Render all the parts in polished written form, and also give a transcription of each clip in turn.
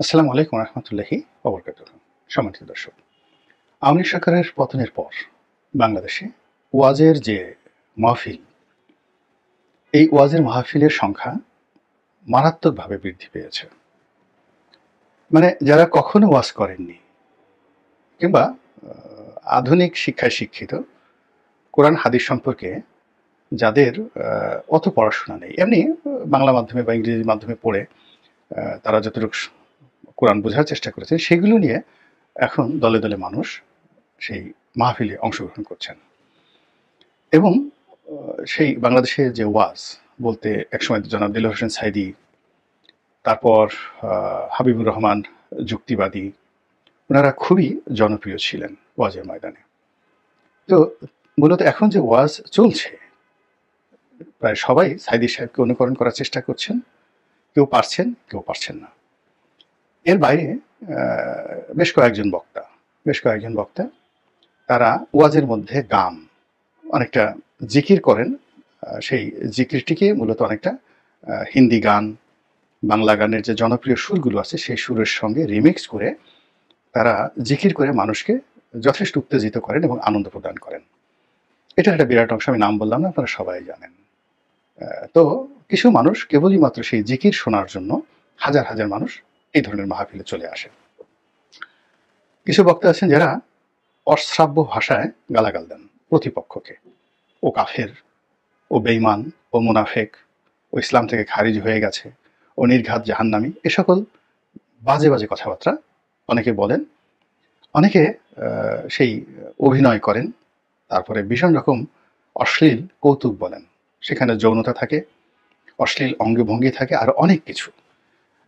আসসালামু আলাইকুম রহমতুল্লাহি ওবরকাতুহ। সম্মানিত দর্শক, আওয়ামী লীগ সরকারের পতনের পর বাংলাদেশে ওয়াজের যে মাহফিল, এই ওয়াজের মাহফিলের সংখ্যা মারাত্মকভাবে বৃদ্ধি পেয়েছে। মানে যারা কখনো ওয়াজ করেননি কিংবা আধুনিক শিক্ষায় শিক্ষিত, কোরআন হাদিস সম্পর্কে যাদের অত পড়াশোনা নেই, এমনি বাংলা মাধ্যমে বা ইংরেজি মাধ্যমে পড়ে তারা যতটুকু কোরআন বোঝার চেষ্টা করেছেন, সেগুলো নিয়ে এখন দলে দলে মানুষ সেই মাহফিলে অংশগ্রহণ করছেন। এবং সেই বাংলাদেশের যে ওয়াজ বলতে একসময় জনাব দেলোয়ার হোসেন সাইদী, তারপর হাবিবুর রহমান যুক্তিবাদী, ওনারা খুবই জনপ্রিয় ছিলেন ওয়াজের ময়দানে। তো মূলত এখন যে ওয়াজ চলছে, প্রায় সবাই সাইদী সাহেবকে অনুকরণ করার চেষ্টা করছেন, কেউ পারছেন কেউ পারছেন না। এর বাইরে বেশ কয়েকজন বক্তা তারা ওয়াজের মধ্যে গান, অনেকটা জিকির করেন। সেই জিকিরটিকে মূলত অনেকটা হিন্দি গান, বাংলা গানের যে জনপ্রিয় সুরগুলো আছে সেই সুরের সঙ্গে রিমিক্স করে তারা জিকির করে মানুষকে যথেষ্ট উত্তেজিত করেন এবং আনন্দ প্রদান করেন। এটার একটা বিরাট অংশ, আমি নাম বললাম না, আপনারা সবাই জানেন। তো কিছু মানুষ কেবলই মাত্র সেই জিকির শোনার জন্য হাজার হাজার মানুষ এই ধরনের মাহফিলে চলে আসে। কিছু বক্তা আছেন যারা অশ্রাব্য ভাষায় গালাগাল দেন প্রতিপক্ষকে। ও কাফের, ও বেঈমান, ও মুনাফেক, ও ইসলাম থেকে খারিজ হয়ে গেছে, ও নির্ঘাত জাহান্নামী, এ সকল বাজে বাজে কথাবার্তা অনেকে বলেন। অনেকে সেই অভিনয় করেন, তারপরে ভীষণ রকম অশ্লীল কৌতুক বলেন। সেখানে যৌনতা থাকে, অশ্লীল অঙ্গভঙ্গি থাকে, আর অনেক কিছু।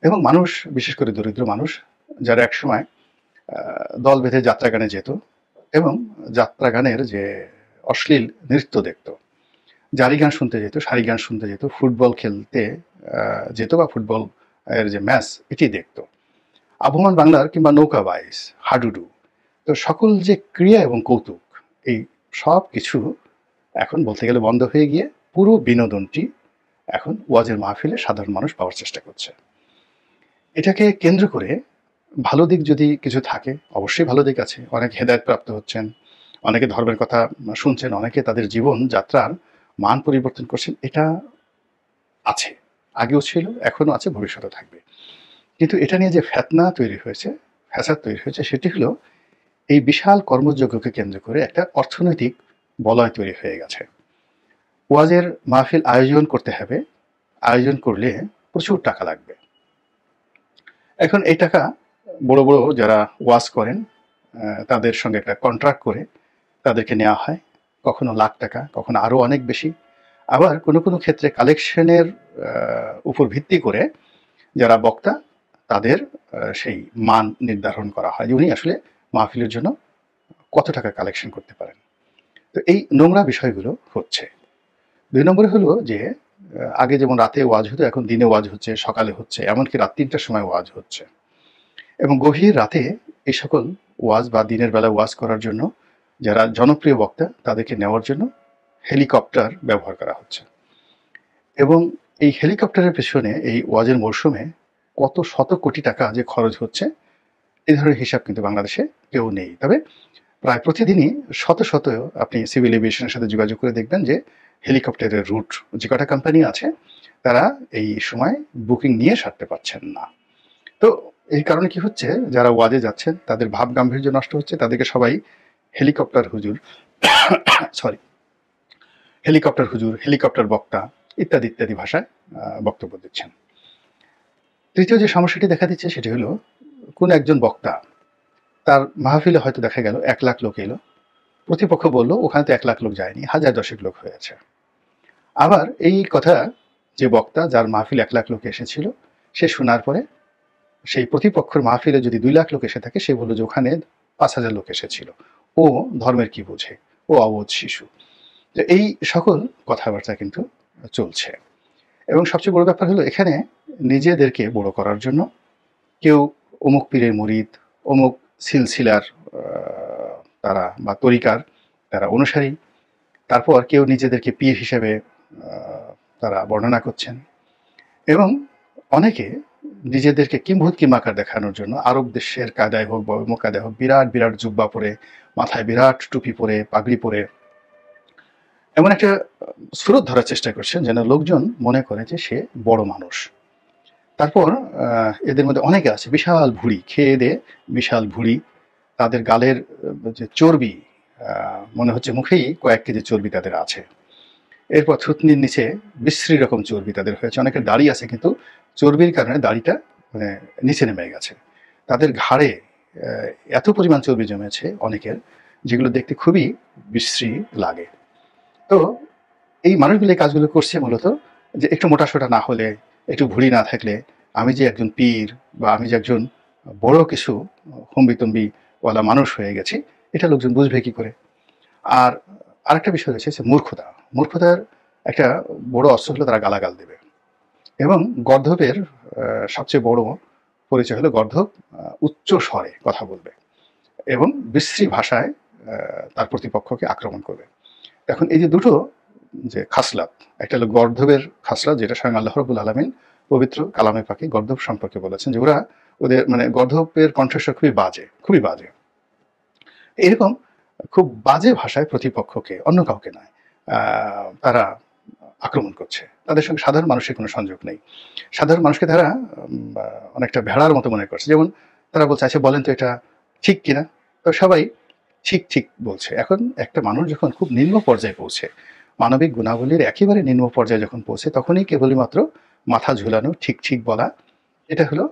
এবং মানুষ, বিশেষ করে দরিদ্র মানুষ যারা একসময় দল বেঁধে যাত্রা গানে যেত এবং যাত্রা গানের যে অশ্লীল নৃত্য দেখত, জারি গান শুনতে যেত, সারি গান শুনতে যেত, ফুটবল খেলতে যেত বা ফুটবল এর যে ম্যাচ এটি দেখত, আবহমান বাংলার কিংবা নৌকা বাইস, হাডুডু, তো সকল যে ক্রিয়া এবং কৌতুক, এই সব কিছু এখন বলতে গেলে বন্ধ হয়ে গিয়ে পুরো বিনোদনটি এখন ওয়াজের মাহফিলে সাধারণ মানুষ পাওয়ার চেষ্টা করছে। এটাকে কেন্দ্র করে ভালো দিক যদি কিছু থাকে, অবশ্যই ভালো দিক আছে। অনেক হেদায়েত প্রাপ্ত হচ্ছেন, অনেকে ধর্মের কথা শুনছেন, অনেকে তাদের জীবন যাত্রার মান পরিবর্তন করছেন, এটা আছে, আগেও ছিল, এখনো আছে, ভবিষ্যতে থাকবে। কিন্তু এটা নিয়ে যে ফেতনা তৈরি হয়েছে, ফ্যাসাদ তৈরি হয়েছে, সেটি হলো এই বিশাল কর্মযজ্ঞকে কেন্দ্র করে একটা অর্থনৈতিক বলয় তৈরি হয়ে গেছে। ওয়াজের মাহফিল আয়োজন করতে হবে, আয়োজন করলে প্রচুর টাকা লাগবে। এখন এই টাকা বড় বড় যারা ওয়াজ করেন তাদের সঙ্গে একটা কন্ট্রাক্ট করে তাদেরকে নেওয়া হয়, কখনো লাখ টাকা, কখনো আরও অনেক বেশি। আবার কোনো কোনো ক্ষেত্রে কালেকশনের উপর ভিত্তি করে যারা বক্তা তাদের সেই মান নির্ধারণ করা হয় যে উনি আসলে মাহফিলের জন্য কত টাকা কালেকশন করতে পারেন। তো এই নোংরা বিষয়গুলো হচ্ছে। ২ নম্বরে হলো যে আগে যেমন রাতে ওয়াজ হতো, এখন দিনে ওয়াজ হচ্ছে, সকালে হচ্ছে, এমনকি রাত ৩টার সময় ওয়াজ হচ্ছে। এবং গভীর রাতে এই সকল ওয়াজ বা দিনের বেলা ওয়াজ করার জন্য যারা জনপ্রিয় বক্তা তাদেরকে নেওয়ার জন্য হেলিকপ্টার ব্যবহার করা হচ্ছে। এবং এই হেলিকপ্টারের পেছনে এই ওয়াজের মরশুমে কত শত কোটি টাকা যে খরচ হচ্ছে, এই ধরনের হিসাব কিন্তু বাংলাদেশে কেউ নেই। তবে প্রায় প্রতিদিনই শত শত আপনি সিভিল এভিয়েশনের সাথে যোগাযোগ করে দেখবেন যে হেলিকপ্টারের রুট যে কটা কোম্পানি আছে তারা এই সময় বুকিং নিয়ে সারতে পারছেন না। তো এই কারণে কি হচ্ছে, যারা ওয়াজে যাচ্ছেন তাদের ভাব গাম্ভীর্য নষ্ট হচ্ছে, তাদেরকে সবাই হেলিকপ্টার হুজুর হেলিকপ্টার হুজুর, হেলিকপ্টার বক্তা ইত্যাদি ইত্যাদি ভাষায় বক্তব্য দিচ্ছেন। তৃতীয় যে সমস্যাটি দেখা দিচ্ছে সেটি হলো, কোন একজন বক্তা তার মাহফিলে হয়তো দেখা গেল ১ লাখ লোক এলো, প্রতিপক্ষ বলল ওখানে তো ১ লাখ লোক যায়নি, হাজার দশেক লোক হয়েছে। আবার এই কথা যে বক্তা যার মাহফিলে ১ লাখ লোক এসেছিল, সে শোনার পরে সেই প্রতিপক্ষের মাহফিলে যদি ২ লাখ লোক এসে থাকে, সে বলল যে ওখানে ৫,০০০ লোক এসেছিল, ও ধর্মের কি বোঝে, ও অবোধ শিশু। তো এই সকল কথাবার্তা কিন্তু চলছে। এবং সবচেয়ে বড় ব্যাপার হলো, এখানে নিজেদেরকে বড় করার জন্য কেউ অমুক পীরের মুরিদ, অমুক সিলসিলার তারা বা তরিকার তারা অনুসারী, তারপর কেউ নিজেদেরকে পীর হিসেবে তারা বর্ণনা করছেন। এবং অনেকে নিজেদেরকে কিম্ভূত কিমাকার দেখানোর জন্য আরব দেশের কায়দায় হোক বা অমুক কায়দায় হোক বিরাট বিরাট জুব্বা পরে, মাথায় বিরাট টুপি পরে, পাগড়ি পরে এমন একটা সুরত ধরার চেষ্টা করছেন যেন লোকজন মনে করে যে সে বড় মানুষ। তারপর এদের মধ্যে অনেকে আছে বিশাল ভুঁড়ি, খেয়ে দেয়ে বিশাল ভুঁড়ি, তাদের গালের যে চর্বি মনে হচ্ছে মুখেই কয়েক কেজি চর্বি তাদের আছে। এরপর থুতনির নিচে বিশ্রী রকম চর্বি তাদের হয়েছে। অনেকের দাড়ি আছে কিন্তু চর্বির কারণে দাড়িটা মানে নিচে নেমে গেছে। তাদের ঘাড়ে এত পরিমাণ চর্বি জমেছে অনেকের, যেগুলো দেখতে খুবই বিশ্রী লাগে। তো এই মানুষগুলো এই কাজগুলো করছে মূলত যে একটু মোটাসোটা না হলে, একটু ভুঁড়ি না থাকলে আমি যে একজন পীর বা আমি যে একজন বড় কিছু হম্বিতম্বিওয়ালা মানুষ হয়ে গেছি, এটা লোকজন বুঝবে কি করে। আর আরেকটা বিষয় রয়েছে যে মূর্খতা। মূর্খতার একটা বড় অস্ত্র হলো তারা গালাগাল দেবে। এবং গর্ধবের সবচেয়ে বড় পরিচয় হলো গর্ধব উচ্চ স্বরে কথা বলবে এবং বিশ্রী ভাষায় তার প্রতিপক্ষকে আক্রমণ করবে। এখন এই যে দুটো যে খাসলাত, একটা হলো গর্ধবের খাসলাত, যেটা স্বয়ং আল্লাহ রাব্বুল আলামিন পবিত্র কালামে পাকে গর্ধব সম্পর্কে বলেছেন যে ওদের মানে গর্ধবের কণ্ঠস্বর খুবই বাজে, খুবই বাজে। এরকম খুব বাজে ভাষায় প্রতিপক্ষকে, অন্য কাউকে নয়, তারা আক্রমণ করছে। তাদের সঙ্গে সাধারণ মানুষের কোনো সংযোগ নেই। সাধারণ মানুষকে তারা অনেকটা ভেড়ার মতো মনে করছে। যেমন তারা বলছে আচ্ছা বলেন তো এটা ঠিক কিনা, তো সবাই ঠিক ঠিক বলছে। এখন একটা মানুষ যখন খুব নিম্ন পর্যায়ে পৌঁছে, মানবিক গুণাবলীর একেবারে নিম্ন পর্যায়ে যখন পৌঁছে, তখনই কেবলমাত্র মাথা ঝুলানো, ঠিক ঠিক বলা, এটা হলো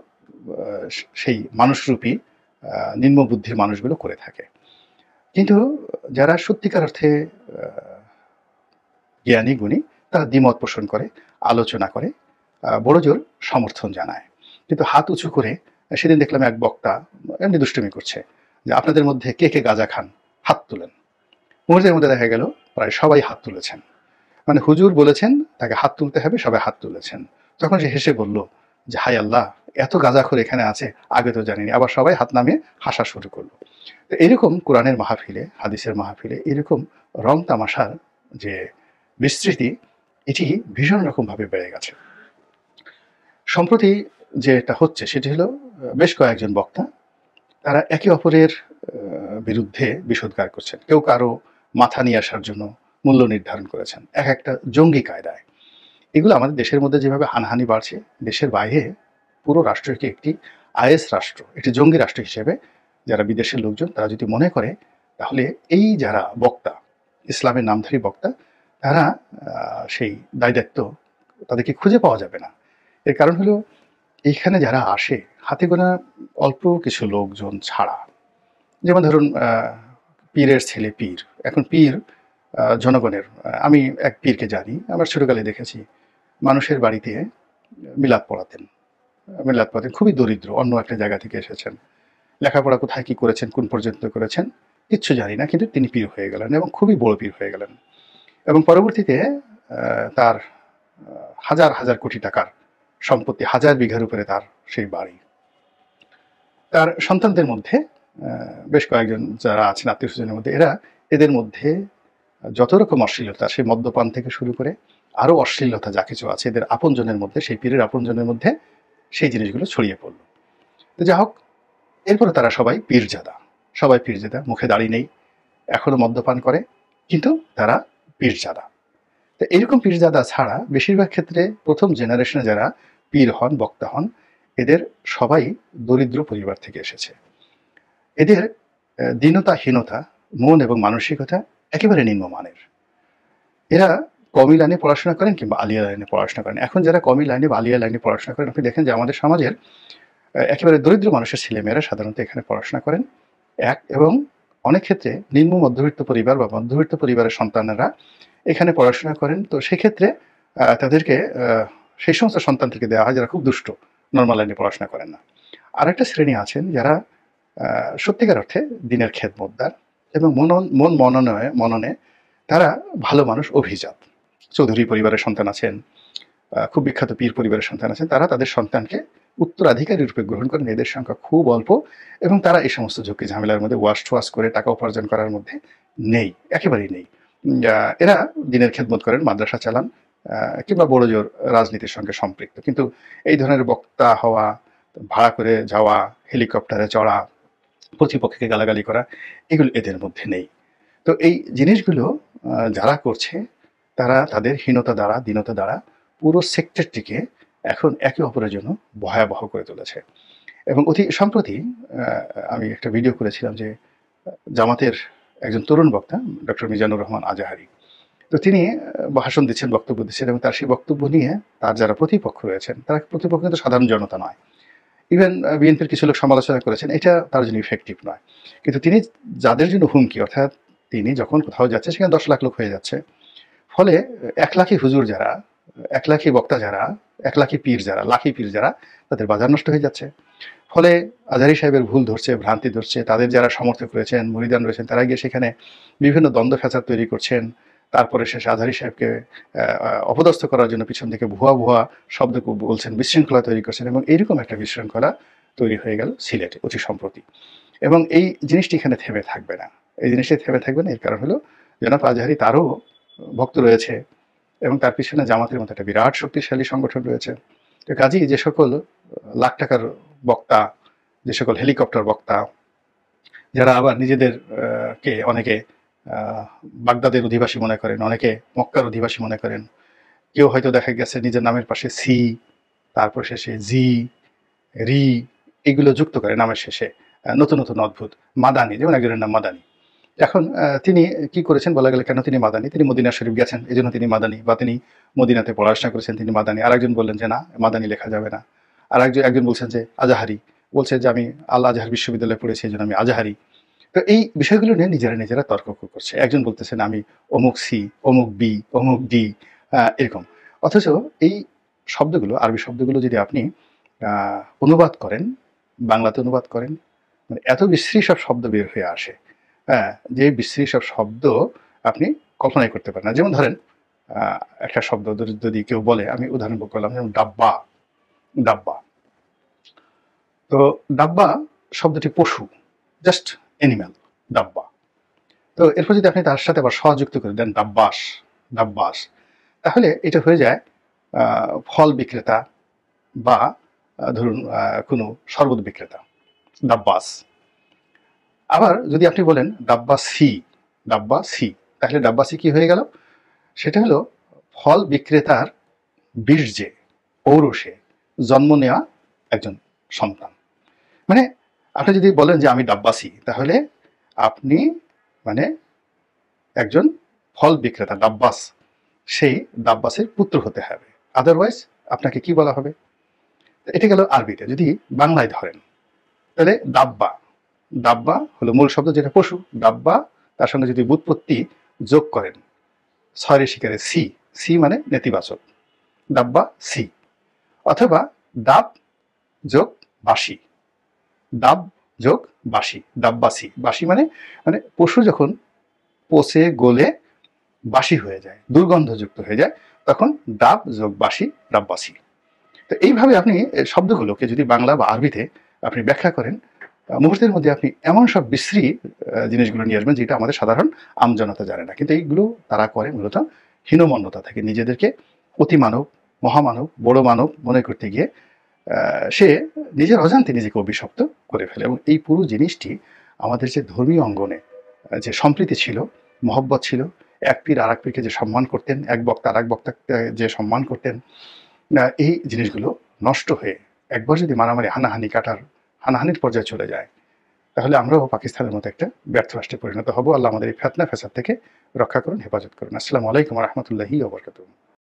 সেই মানুষরূপী নিম্ন বুদ্ধির মানুষগুলো করে থাকে। কিন্তু যারা সত্যিকার অর্থে জ্ঞানী গুণী, তারা দ্বিমত পোষণ করে, আলোচনা করে, বড়জোর সমর্থন জানায়। কিন্তু হাত উঁচু করে, সেদিন দেখলাম এক বক্তা এমনি দুষ্টুমি করছে যে আপনাদের মধ্যে কে কে গাঁজা খান, হাত তুলেন। মুহূর্তের মধ্যে দেখা গেল প্রায় সবাই হাত তুলেছেন। মানে হুজুর বলেছেন তাকে হাত তুলতে হবে, সবাই হাত তুলেছেন। তখন সে হেসে বলল যে হাই আল্লাহ, এত গাঁজাখোর এখানে আছে, আগে তো জানিনি। আবার সবাই হাত নামিয়ে হাসা শুরু করলো। তো এরকম কোরআনের মাহফিলে, হাদিসের মাহফিলে এরকম রং তামাশার যে বিস্তৃতি, এটি ভীষণ রকমভাবে বেড়ে গেছে। সম্প্রতি যেটা হচ্ছে সেটি হলো বেশ কয়েকজন বক্তা তারা একে অপরের বিরুদ্ধে বিষোদ্গার করছেন। কেউ কারো মাথা নিয়ে আসার জন্য মূল্য নির্ধারণ করেছেন এক একটা জঙ্গি কায়দায়। এগুলো আমাদের দেশের মধ্যে যেভাবে হানাহানি বাড়ছে, দেশের বাইরে পুরো রাষ্ট্রকে একটি আইএস রাষ্ট্র, একটি জঙ্গি রাষ্ট্র হিসেবে যারা বিদেশের লোকজন তারা যদি মনে করে, তাহলে এই যারা বক্তা, ইসলামের নামধারী বক্তা, তারা সেই দায় দায়িত্ব তাদেরকে খুঁজে পাওয়া যাবে না। এর কারণ হলো এইখানে যারা আসে হাতে গোনা অল্প কিছু লোকজন ছাড়া। যেমন ধরুন পীরের ছেলে পীর, এখন পীর জনগণের। আমি এক পীরকে জানি, আমার ছোটকালে দেখেছি মানুষের বাড়িতে মিলাদ পড়াতেন। মিলাদ পড়াতেন, খুবই দরিদ্র, অন্য একটা জায়গা থেকে এসেছেন, লেখাপড়া কোথায় কি করেছেন, কোন পর্যন্ত করেছেন কিচ্ছু জানি না, কিন্তু তিনি পীর হয়ে গেলেন এবং খুবই বড় পীর হয়ে গেলেন। এবং পরবর্তীতে তার হাজার হাজার কোটি টাকার সম্পত্তি, 1000 বিঘার উপরে তার সেই বাড়ি। তার সন্তানদের মধ্যে বেশ কয়েকজন যারা আছেন আত্মীয় স্বজনের মধ্যে, এদের মধ্যে যত রকম অশ্লীলতা, সেই মদ্যপান থেকে শুরু করে আরও অশ্লীলতা যা কিছু আছে, এদের আপনজনের মধ্যে, সেই পীরের আপনজনের মধ্যে সেই জিনিসগুলো ছড়িয়ে পড়ল। তো যা হোক, এরপরে তারা সবাই পীরজাদা, সবাই পীরজাদা, মুখে দাড়ি নেই, এখনো মদ্যপান করে, কিন্তু তারা পীরজাদা। তো এরকম পীরজাদা ছাড়া বেশিরভাগ ক্ষেত্রে প্রথম জেনারেশনে যারা পীর হন, বক্তা হন, এদের সবাই দরিদ্র পরিবার থেকে এসেছে। এদের দীনতাহীনতা, মন এবং মানসিকতা একেবারে নিম্নমানের। এরা কমি লাইনে পড়াশোনা করেন কিংবা আলিয়া লাইনে পড়াশোনা করেন। এখন যারা কমি লাইনে বা আলিয়া লাইনে পড়াশোনা করেন, আপনি দেখেন যে আমাদের সমাজের একেবারে দরিদ্র মানুষের ছেলেমেয়েরা সাধারণত এখানে পড়াশোনা করেন। এবং অনেক ক্ষেত্রে নিম্ন মধ্যবিত্ত পরিবার বা মধ্যবিত্ত পরিবারের সন্তানেরা এখানে পড়াশোনা করেন। তো সেক্ষেত্রে তাদেরকে সেই সমস্ত সন্তানদেরকে দেওয়া হয় যারা খুব দুষ্ট, নর্মাল লাইনে পড়াশোনা করেন না। আরেকটা শ্রেণী আছেন যারা সত্যিকার অর্থে দিনের খেদমতদার এবং মন মননে তারা ভালো মানুষ, অভিজাত। চৌধুরী পরিবারের সন্তান আছেন, খুব বিখ্যাত পীর পরিবারের সন্তান আছেন, তারা তাদের সন্তানকে উত্তরাধিকারী রূপে গ্রহণ করেন। এদের সংখ্যা খুব অল্প এবং তারা এই সমস্ত ঝুঁকি ঝামেলার মধ্যে ওয়াশ করে টাকা উপার্জন করার মধ্যে নেই, একেবারেই নেই। এরা দিনের খেদমত করেন, মাদ্রাসা চালান, কিংবা বড়জোর রাজনীতির সঙ্গে সম্পৃক্ত। কিন্তু এই ধরনের বক্তা হওয়া, ভাড়া করে যাওয়া, হেলিকপ্টারে চড়া, প্রতিপক্ষকে গালাগালি করা, এগুলো এদের মধ্যে নেই। তো এই জিনিসগুলো যারা করছে তারা তাদের হীনতা দ্বারা, দীনতা দ্বারা পুরো সেক্টরটিকে এখন একে অপরের জন্য ভয়াবহ করে তুলেছে। এবং অতি সম্প্রতি আমি একটা ভিডিও করেছিলাম যে জামাতের একজন তরুণ বক্তা ডক্টর মিজানুর রহমান আজাহারি, তো তিনি ভাষণ দিচ্ছেন, বক্তব্য দিচ্ছেন, এবং তার সেই বক্তব্য নিয়ে তার যারা প্রতিপক্ষ রয়েছেন, তারা প্রতিপক্ষ কিন্তু সাধারণ জনতা নয়, ইভেন বিএনপির কিছু লোক সমালোচনা করেছেন, এটা তার জন্য ইফেক্টিভ নয়। কিন্তু তিনি যাদের জন্য হুমকি, অর্থাৎ তিনি যখন কোথাও যাচ্ছে সেখানে 10 লাখ লোক হয়ে যাচ্ছে, ফলে 1 লাখি হুজুর যারা, 1 লাখি বক্তা যারা, 1 লাখি পীর যারা, লাখি পীর যারা, তাদের বাজার নষ্ট হয়ে যাচ্ছে। ফলে আজহারী সাহেবের ভুল ধরছে, ভ্রান্তি ধরছে, তাদের যারা সমর্থক রয়েছেন, মুরিদান রয়েছেন, তারা গিয়ে সেখানে বিভিন্ন দ্বন্দ্ব ফ্যাসাদ তৈরি করছেন। তারপরে শেষে আজহারী সাহেবকে অপদস্থ করার জন্য পিছন থেকে ভুয়া ভুয়া শব্দ বলছেন, বিশৃঙ্খলা তৈরি করছেন, এবং এইরকম একটা বিশৃঙ্খলা তৈরি হয়ে গেল সিলেটে অতি সম্প্রতি। এবং এই জিনিসটি এখানে থেমে থাকবে না, এই জিনিসটি থেমে থাকবে না। এর কারণ হলো জনাব আজহারী, তারও ভক্ত রয়েছে এবং তার পিছনে জামাতের মতো একটা বিরাট শক্তিশালী সংগঠন রয়েছে। তো কাজেই যে সকল লাখ টাকার বক্তা, যে সকল হেলিকপ্টার বক্তা, যারা আবার নিজেদের কে অনেকে বাগদাদের অধিবাসী মনে করেন, অনেকে মক্কার অধিবাসী মনে করেন, কেউ হয়তো দেখা গেছে নিজের নামের পাশে সি, তারপর শেষে জি, রি, এগুলো যুক্ত করে নামের শেষে, নতুন নতুন অদ্ভুত মাদানি, যেমন একজনের নাম মাদানি। এখন তিনি কি করেছেন বলা গেলে, কেন তিনি মাদানি? তিনি মদিনা শরীফ গেছেন, এই জন্য তিনি মাদানি, বা তিনি মদিনাতে পড়াশোনা করেছেন, তিনি মাদানি। আরেকজন বললেন যে না, মাদানি লেখা যাবে না। আর একজন বলছেন যে আজাহারি, বলছে যে আমি আল আজহার বিশ্ববিদ্যালয়ে পড়েছি, এই জন্য আমি আজাহারি। তো এই বিষয়গুলো নিয়ে নিজেরা তর্ক করছে। একজন বলতেছেন আমি অমুক সি, অমুক বি, অমুক ডি, এরকম। অথচ এই শব্দগুলো, আরবি শব্দগুলো যদি আপনি অনুবাদ করেন, বাংলাতে অনুবাদ করেন, মানে এত বিশ্রী সব শব্দ বের হয়ে আসে, হ্যাঁ, যে বিশ্রী সব শব্দ আপনি কল্পনাই করতে পারেন না। যেমন ধরেন একটা শব্দ যদি কেউ বলে, আমি উদাহরণ করলাম, যেমন ডাব্বা। ডাব্বা, তো ডাব্বা শব্দটি পশু, জাস্ট অ্যানিম্যাল, ডাব্বা। তো এরপর যদি আপনি তার সাথে আবার সযুক্ত করে দেন ডাব্বাস, ডাব্বাস, তাহলে এটা হয়ে যায় ফল বিক্রেতা বা ধরুন কোনো শরবত বিক্রেতা, ডাব্বাস। আবার যদি আপনি বলেন ডাব্বাসি, ডাব্বাসি, তাহলে ডাব্বাসি কি হয়ে গেল? সেটা হলো ফল বিক্রেতার বীর্যে, ঔরসে জন্ম নেওয়া একজন সন্তান। মানে আপনি যদি বলেন যে আমি ডাব্বাসি, তাহলে আপনি মানে একজন ফল বিক্রেতা, ডাব্বাস, সেই ডাব্বাসের পুত্র হতে হবে, আদারওয়াইজ আপনাকে কি বলা হবে? এটা গেল আরবিতে। যদি বাংলায় ধরেন, তাহলে ডাব্বা, ডাব্বা হলো মূল শব্দ যেটা পশু, ডাব্বা, তার সঙ্গে যদি ব্যুৎপত্তি যোগ করেন, ছয় শিকারে সি, সি মানে নেতিবাচক, ডাব্বা সি। অথবা ডাব যোগ বাসি, ডাব যোগ বাসি, ডাব্বাসি। বাসি মানে মানে পশু যখন পচে গলে বাসি হয়ে যায়, দুর্গন্ধযুক্ত হয়ে যায়, তখন ডাব যোগ বাসি, ডাব্বাসি। তো এইভাবে আপনি শব্দগুলোকে যদি বাংলা বা আরবিতে আপনি ব্যাখ্যা করেন, মুহূর্তের মধ্যে আপনি এমন সব বিশ্রী জিনিসগুলো নিয়ে আসবেন যেটা আমাদের সাধারণ আমজনতা জানে না। কিন্তু এইগুলো তারা করে মূলত হীনমন্যতা থেকে, নিজেদেরকে অতিমানব, মহামানব, বড় মানব মনে করতে গিয়ে সে নিজের অজান্তে নিজেকে অভিশপ্ত করে ফেলে। এবং এই পুরো জিনিসটি আমাদের যে ধর্মীয় অঙ্গনে যে সম্প্রীতি ছিল, মহব্বত ছিল, এক পীর আর এক পীরকে যে সম্মান করতেন, এক বক্তা আর এক বক্তাকে যে সম্মান করতেন, এই জিনিসগুলো নষ্ট হয়ে একবার যদি মারামারি, হানাহানির পর্যায়ে চলে যায়, তাহলে আমরাও পাকিস্তানের মতো একটা ব্যর্থ রাষ্ট্রে পরিণত হব। আল্লাহ আমাদের এই ফেতনা ফেসাদ থেকে রক্ষা করুন, হেফাজত করুন। আসসালামু আলাইকুম ওয়া রাহমাতুল্লাহি ওয়া বারাকাতুহু।